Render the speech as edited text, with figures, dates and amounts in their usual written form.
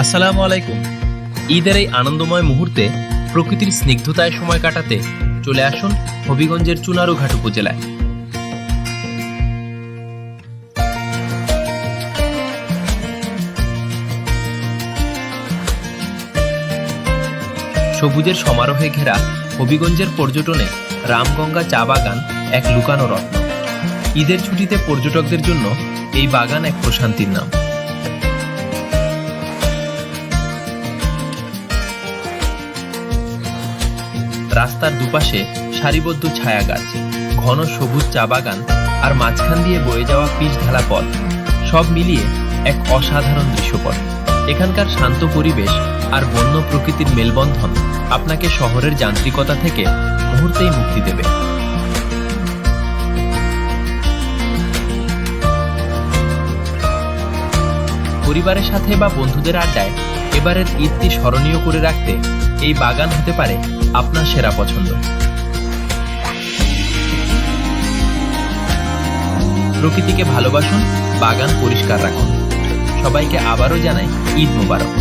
আসসালামু আলাইকুম। ঈদের এই আনন্দময় মুহূর্তে প্রকৃতির স্নিগ্ধতায় সময় কাটাতে চলে আসুন হবিগঞ্জের চুনারুঘাট উপজেলায়। সবুজের সমারোহে ঘেরা হবিগঞ্জের পর্যটনে রামগঙ্গা চা বাগান এক লুকানো রত্ন। ঈদের ছুটিতে পর্যটকদের জন্য এই বাগান এক প্রশান্তির নাম। রাস্তার দুপাশে সারিবদ্ধ ছায়া গাছ, ঘন সবুজ চা বাগান আর মাঝখান দিয়ে বয়ে যাওয়া পিচ ঢালা পথ, সব মিলিয়ে এক অসাধারণ দৃশ্যপট। এখানকার শান্ত পরিবেশ আর বন্য প্রকৃতির মেলবন্ধন আপনাকে শহরের যান্ত্রিকতা থেকে মুহূর্তেই মুক্তি দেবে। পরিবারের সাথে বা বন্ধুদের আড্ডায় এবারের ঈদটি স্মরণীয় করে রাখতে এই বাগান হতে পারে আপনার সেরা পছন্দ। প্রকৃতিকে ভালোবাসুন, বাগান পরিষ্কার রাখুন। সবাইকে আবারও জানাই ঈদ মোবারক।